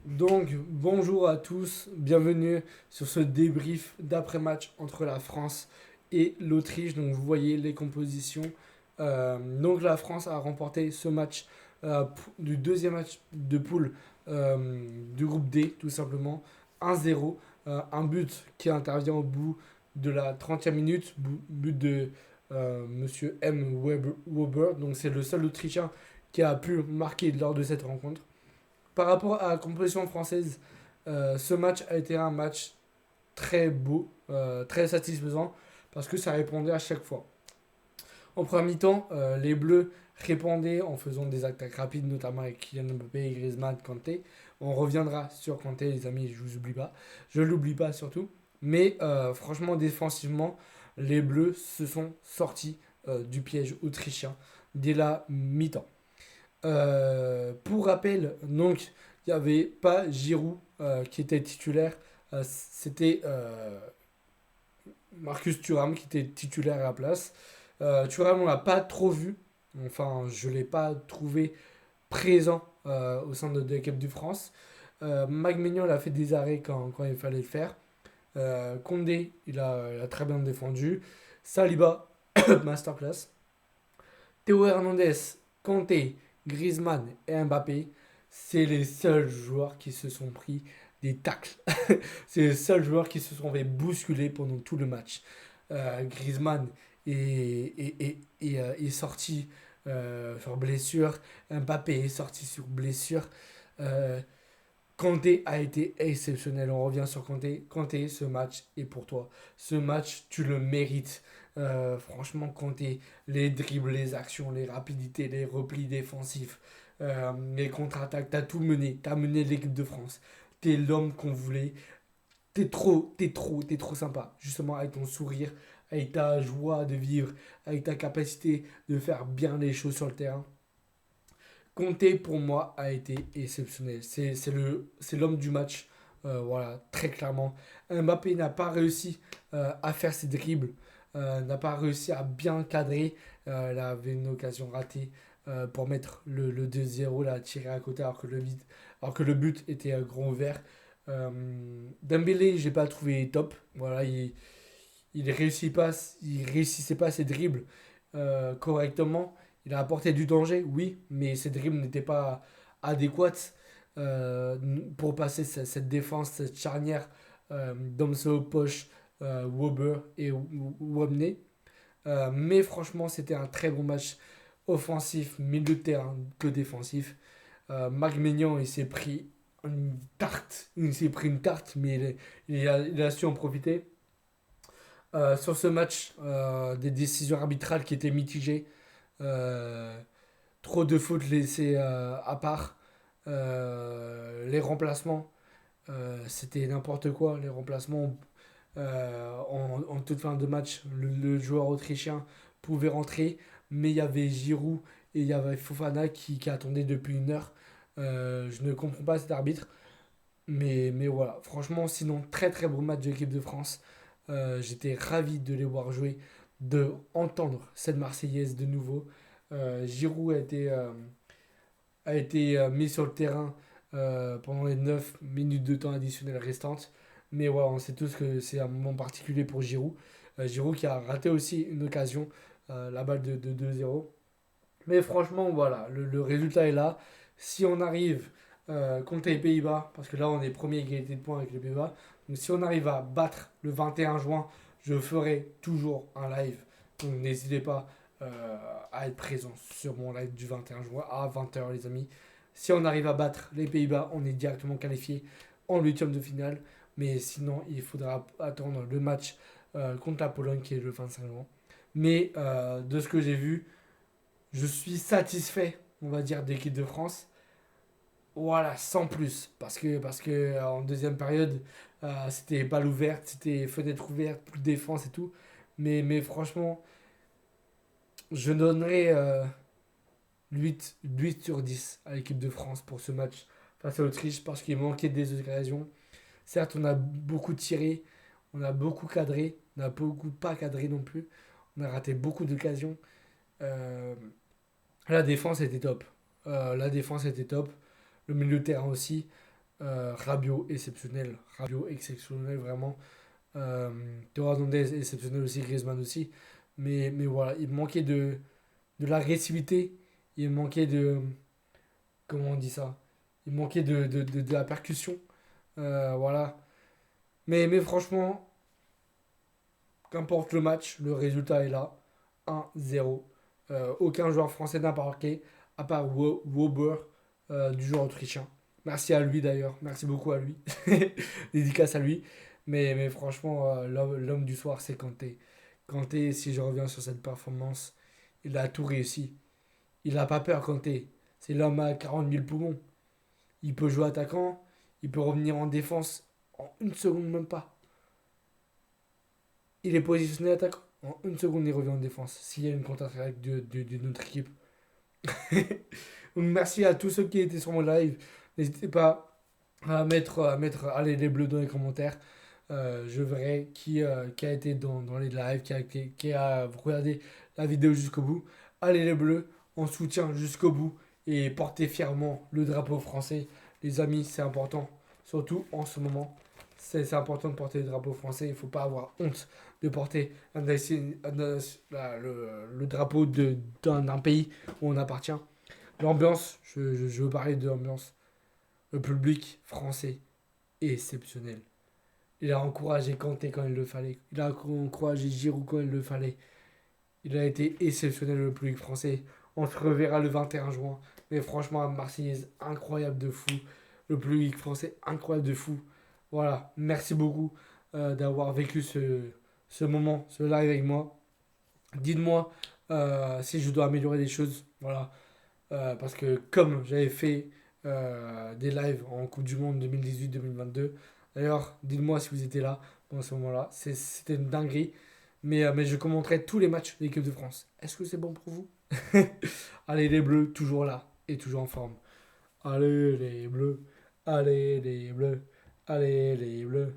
Donc, bonjour à tous, bienvenue sur ce débrief d'après-match entre la France et l'Autriche. Donc, vous voyez les compositions. Donc, la France a remporté ce match du deuxième match de poule du groupe D, tout simplement 1-0. Un but qui intervient au bout de la 30e minute, but de Monsieur M. Weber. Donc, c'est le seul Autrichien qui a pu marquer lors de cette rencontre. Par rapport à la composition française, ce match a été un match très beau, très satisfaisant, parce que ça répondait à chaque fois. En premier mi-temps, les Bleus répondaient en faisant des attaques rapides, notamment avec Kylian Mbappé, Griezmann, Kanté. On reviendra sur Kanté, les amis, je vous oublie pas. Je l'oublie pas surtout. Mais franchement, défensivement, les Bleus se sont sortis du piège autrichien dès la mi-temps. Pour rappel, donc, il n'y avait pas Giroud qui était titulaire. C'était Marcus Thuram qui était titulaire à la place. Thuram, on l'a pas trop vu. Enfin, je ne l'ai pas trouvé présent au sein de l'équipe de France. Maignan a fait des arrêts quand il fallait le faire. Condé, il a très bien défendu. Saliba, masterclass. Théo Hernandez, Kanté, Griezmann et Mbappé, c'est les seuls joueurs qui se sont pris des tacles. C'est les seuls joueurs qui se sont fait bousculer pendant tout le match. Griezmann est sorti sur blessure. Mbappé est sorti sur blessure. Euh, Kanté a été exceptionnel. On revient sur Kanté. Kanté, ce match est pour toi. Ce match, tu le mérites. Franchement, Kanté, les dribbles, les actions, les rapidités, les replis défensifs, les contre-attaques, t'as tout mené. T'as mené l'équipe de France. T'es l'homme qu'on voulait. T'es trop sympa. Justement, avec ton sourire, avec ta joie de vivre, avec ta capacité de faire bien les choses sur le terrain. Conte pour moi a été exceptionnel. C'est l'homme du match. Voilà, très clairement. Mbappé n'a pas réussi à faire ses dribbles, n'a pas réussi à bien cadrer. Il avait une occasion ratée pour mettre le 2-0, là, tiré à côté alors que le but était grand ouvert. Euh, Dembélé, j'ai pas trouvé top. Voilà, il réussissait pas ses dribbles correctement. Il a apporté du danger, oui, mais ses dribbles n'étaient pas adéquates euh, pour passer cette défense, cette charnière Domso, Poche, Wober et Womney. Mais franchement, c'était un très bon match offensif, milieu de terrain que défensif. Marc Maignan, il s'est pris une tarte. Il s'est pris une tarte, mais il a su en profiter. Sur ce match, des décisions arbitrales qui étaient mitigées. Euh, Trop de fautes laissées à part. Les remplacements, c'était n'importe quoi. Les remplacements, en toute fin de match, le joueur autrichien pouvait rentrer, mais il y avait Giroud et il y avait Fofana qui attendaient depuis une heure. Je ne comprends pas cet arbitre. Mais voilà, franchement, sinon, très très beau match de l'équipe de France. J'étais ravi de les voir jouer, de entendre cette Marseillaise de nouveau. Giroud a été mis sur le terrain pendant les 9 minutes de temps additionnel restantes. Mais voilà, on sait tous que c'est un moment particulier pour Giroud. Giroud qui a raté aussi une occasion, la balle de 2-0. Mais franchement, voilà, le résultat est là. Si on arrive contre les Pays-Bas, parce que là on est premier égalité de points avec les Pays-Bas, donc si on arrive à battre le 21 juin, je ferai toujours un live. Donc n'hésitez pas à être présent sur mon live du 21 juin à 20h les amis. Si on arrive à battre les Pays-Bas, on est directement qualifié en huitième de finale. Mais sinon, il faudra attendre le match contre la Pologne qui est le 25 juin. Mais de ce que j'ai vu, je suis satisfait, on va dire, de l'équipe de France. Voilà, sans plus. Parce que en deuxième période, c'était balle ouverte, c'était fenêtre ouverte, plus de défense et tout. Mais franchement, je donnerais 8 sur 10 à l'équipe de France pour ce match face à l'Autriche parce qu'il manquait des occasions. Certes, on a beaucoup tiré, on a beaucoup cadré, on a beaucoup pas cadré non plus. On a raté beaucoup d'occasions. Euh, la défense était top. La défense était top. Le milieu de terrain aussi. Rabiot exceptionnel. Rabiot exceptionnel, vraiment. Théo Hernandez exceptionnel aussi, Griezmann aussi. Mais voilà, il manquait de l'agressivité. Il manquait de. Comment on dit ça? Il manquait de la percussion. Voilà. Mais franchement, qu'importe le match, le résultat est là. 1-0. Aucun joueur français n'a marqué, à part Wober, du joueur autrichien. Merci à lui d'ailleurs, merci beaucoup à lui. Dédicace à lui. Mais franchement, l'homme du soir, c'est Kanté. Kanté, si je reviens sur cette performance, il a tout réussi. Il n'a pas peur, Kanté. C'est l'homme à 40 000 poumons. Il peut jouer attaquant, il peut revenir en défense en une seconde, même pas. Il est positionné attaquant. En une seconde, il revient en défense. S'il y a une contre-attaque de notre équipe. Donc, merci à tous ceux qui étaient sur mon live. N'hésitez pas à mettre allez, les bleus dans les commentaires. Je verrai qui a été dans les lives, qui a regardé la vidéo jusqu'au bout. Allez les bleus, on soutient jusqu'au bout et portez fièrement le drapeau français. Les amis, c'est important, surtout en ce moment. C'est important de porter le drapeau français. Il ne faut pas avoir honte de porter le drapeau d'un pays où on appartient. L'ambiance, je veux parler de l'ambiance. Le public français est exceptionnel. Il a encouragé Kanté quand il le fallait. Il a encouragé Giroud quand il le fallait. Il a été exceptionnel le public français. On se reverra le 21 juin. Mais franchement, Marseillaise, incroyable de fou. Le public français, incroyable de fou. Voilà, merci beaucoup d'avoir vécu ce moment, ce live avec moi. Dites-moi si je dois améliorer des choses. Voilà. Parce que comme j'avais fait des lives en Coupe du Monde 2018-2022, d'ailleurs, dites-moi si vous étiez là dans ce moment-là. C'était une dinguerie. Mais je commenterai tous les matchs de l'équipe de France. Est-ce que c'est bon pour vous? Allez, les Bleus, toujours là et toujours en forme. Allez, les Bleus. Allez, les Bleus. Allez, les Bleus.